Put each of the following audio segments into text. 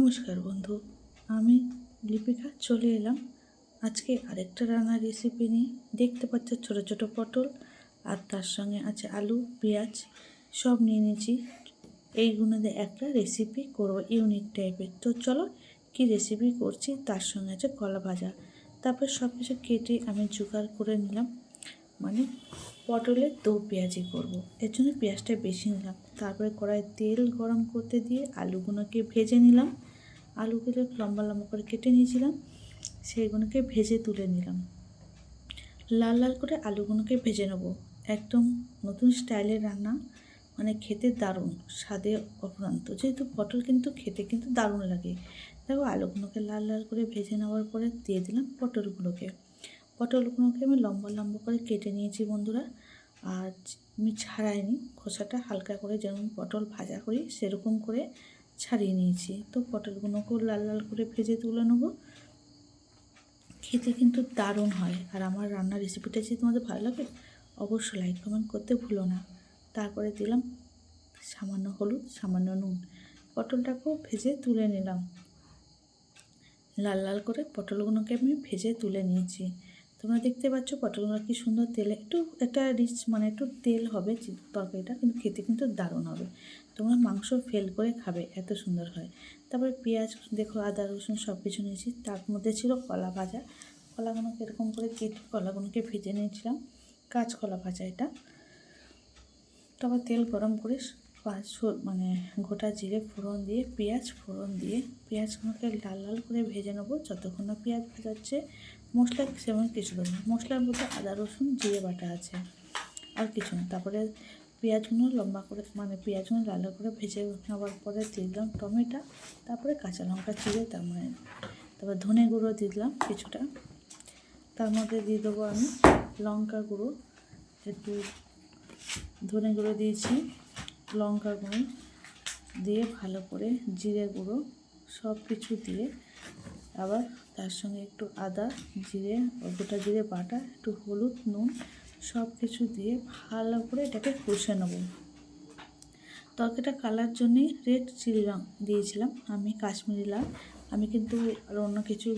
নমস্কার বন্ধু, আমি লিপিকা চলে এলাম আজকে আরেকটা রান্নার রেসিপি নিয়ে। দেখতে পাচ্ছ ছোট ছোট পটল আর তার সঙ্গে আছে আলু, পেঁয়াজ সব নিয়ে নিয়েছি। এইগুলো দিয়ে একটা রেসিপি করব ইউনিক টাইপের। তো চলো কি রেসিপি করছি। তার সঙ্গে আছে কলা ভাজা। তারপর সব কিছু কেটে আমি জোগাড় করে নিলাম, মানে পটলের দো পেঁয়াজি করব। এর জন্য পেঁয়াজটা বেশি নিলাম। তারপরে কড়াইয়ে তেল গরম করতে দিয়ে আলুগুলোকে ভেজে নিলাম। আলুগুলো লম্বা লম্বা করে কেটে নিয়েছিলাম, সেইগুলোকে ভেজে তুলে নিলাম। লাল লাল করে আলুগুলোকে ভেজে নেবো। একদম নতুন স্টাইলের রান্না, মানে খেতে দারুণ, স্বাদে অফুরন্ত। যেহেতু পটল কিন্তু খেতে কিন্তু দারুণ লাগে। দেখো আলুগুলোকে লাল লাল করে ভেজে নেওয়ার পরে দিয়ে দিলাম পটলগুলোকে। পটলগুলোকে আমি লম্বা লম্বা করে কেটে নিয়েছি বন্ধুরা। আর আমি ছাড়াইনি, খোসাটা হালকা করে যেমন পটল ভাজা করি সেরকম করে ছাড়িয়ে নিয়েছি। তো পটলগুলোকেও লাল লাল করে ভেজে তুলে নেবো। খেতে কিন্তু দারুণ হয়। আর আমার রান্নার রেসিপিটা যদি তোমাদের ভালো লাগে অবশ্যই লাইক কমেন্ট করতে ভুলো না। তারপরে দিলাম সামান্য হলুদ, সামান্য নুন। পটলটাকেও ভেজে তুলে নিলাম। লাল লাল করে পটলগুলোকে আমি ভেজে তুলে নিয়েছি। তোমরা দেখতে পাচ্ছ পটলগুলো কি সুন্দর তেলে, একটু একটা রিচ, মানে একটু তেল হবে তরকারিটা, কিন্তু খেতে কিন্তু দারুণ হবে। তোমরা মাংস ফেল করে খাবে, এত সুন্দর হয়। তারপরে পেঁয়াজ, দেখো আদা রসুন সব কিছু নিয়েছি। তার মধ্যে ছিল কলা ভাজা। কলাগুলোকে এরকম করে কেটে কলাগুলোকে ভেজে নিয়েছিলাম। কাঁচকলা ভাজা এটা। তারপর তেল গরম করে মানে গোটা জিরে ফোড়ন দিয়ে পেঁয়াজ ফোড়ন দিয়ে পেঁয়াজগুলোকে লাল লাল করে ভেজে নেবো। যতক্ষণ না পেঁয়াজ ভাজাচ্ছে মশলা সেমন কিছু দেবো না। মশলার মধ্যে আদা রসুন জিরে বাটা আছে, আর কিছু না। তারপরে পেঁয়াজগুলো লম্বা করে, মানে পেঁয়াজগুলো লাল লাল করে ভেজে নেওয়ার পরে দিয়ে দিলাম টমেটো, তারপরে কাঁচা লঙ্কা চিড়ে, তারপর ধনে গুঁড়ো দিয়ে দিলাম কিছুটা। তার মধ্যে দিয়ে দেবো আমি লঙ্কা গুঁড়ো, একটু ধনে গুঁড়ো দিয়েছি, লঙ্কা গুঁড়ো দিয়ে ভালো করে জিরে গুঁড়ো সব কিছু দিয়ে, আবার তার সঙ্গে একটু আদা জিরে গোটা জিরে বাটা, একটু হলুদ নুন সব কিছু দিয়ে ভালো করে এটাকে কষে নেব। তরকারিটা কালার জন্যে রেড চিলি দিয়েছিলাম আমি, কাশ্মীরি লাল। আমি কিন্তু আর অন্য কিছু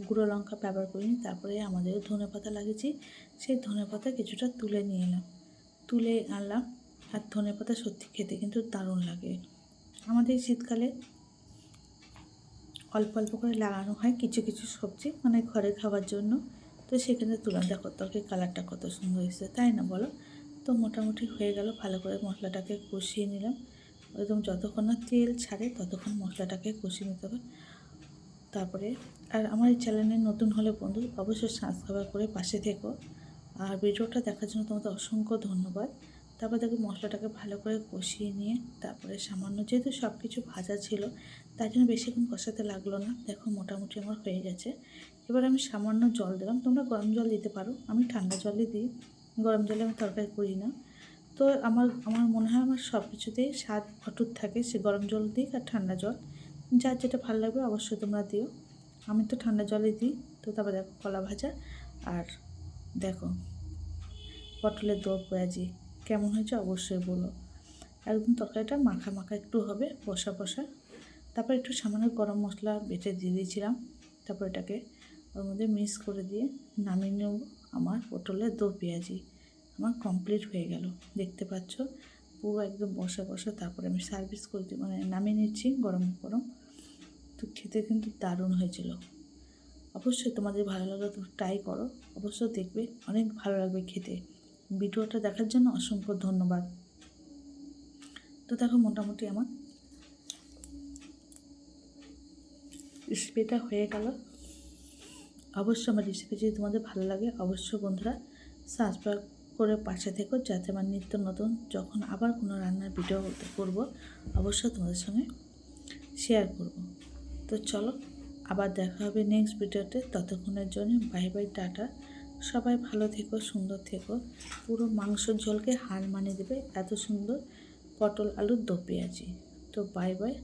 গুঁড়ো লঙ্কা ব্যবহার করিনি। তারপরে আমাদের ধনেপাতা লাগিয়েছি, সেই ধনেপাতা কিছুটা তুলে নিয়ে এলাম, তুলে আনলাম। আর ধনেপাতা সত্যি খেতে কিন্তু দারুণ লাগে। আমাদের শীতকালে অল্প অল্প করে লাগানো হয় কিছু কিছু সবজি, মানে ঘরে খাওয়ার জন্য। তো সেখানে তুলাম। দেখো তরকারির কালারটা কত সুন্দর এসেছে, তাই না বলো? তো মোটামুটি হয়ে গেল। ভালো করে মশলাটাকে কষিয়ে নিলাম। একদম যতক্ষণ না তেল ছাড়ে ততক্ষণ মশলাটাকে কষিয়ে নিতে হবে। তারপরে আর আমার এই চ্যানেলে নতুন হলে বন্ধু অবশ্যই সাবস্ক্রাইব করে পাশে থেকো। আর ভিডিওটা দেখার জন্য তোমাদের অসংখ্য ধন্যবাদ। তারপর দেখো মশলাটাকে ভালো করে কষিয়ে নিয়ে তারপরে সামান্য, যেহেতু সব কিছু ভাজা ছিল তাই জন্য বেশিক্ষণ কষাতে লাগলো না। দেখো মোটামুটি আমার হয়ে গেছে। এবার আমি সামান্য জল দিলাম। তোমরা গরম জল দিতে পারো, আমি ঠান্ডা জলই দিই। গরম জলে আমি তরকারি করি না। তো আমার মনে হয় আমার সব কিছুতেই স্বাদ অটুট থাকে, সে গরম জল দিই আর ঠান্ডা জল, যার যেটা ভালো লাগবে অবশ্যই তোমরা দিও। আমি তো ঠান্ডা জলই দিই। তো তারপর দেখো কলা ভাজা আর দেখো পটলের দো পেঁয়াজি কেমন হয়েছে অবশ্যই বলো। একদম তরকারিটা মাখা মাখা একটু হবে, কষা কষা। তারপর একটু সামান্য গরম মশলা বেটে দিয়ে দিয়েছিলাম। তারপর এটাকে ওর মধ্যে মিক্স করে দিয়ে নামিয়ে নেব। আমার পটলের দো পেঁয়াজি আমার কমপ্লিট হয়ে গেল। দেখতে পাচ্ছ পুরো একদম বসা বসা। তারপরে আমি সার্ভিস করে মানে নামিয়ে নিচ্ছি গরম গরম। তো খেতে কিন্তু দারুণ হয়েছিল। অবশ্যই তোমাদের ভালো লাগলে তুমি ট্রাই করো, অবশ্যই দেখবে অনেক ভালো লাগবে খেতে। ভিডিওটা দেখার জন্য অসংখ্য ধন্যবাদ। তো দেখো মোটামুটি আমার রেসিপিটা হয়ে গেল। অবশ্যই আমার রেসিপি যদি তোমাদের ভালো লাগে অবশ্যই বন্ধুরা সাবস্ক্রাইব করে পাশে থেকো, যাতে আমার নিত্য নতুন যখন আবার কোনো রান্নার ভিডিও করবো অবশ্যই তোমাদের সঙ্গে শেয়ার করব। তো চলো আবার দেখা হবে নেক্সট ভিডিওতে। ততক্ষণের জন্য বাই বাই, টাটা। সবাই ভালো থেকো, সুন্দর থেকো। পুরো মাংসর ঝোলকে হার মানিয়ে দেবে এত সুন্দর পটল আলুর দো পেঁয়াজি। তো বাই বাই।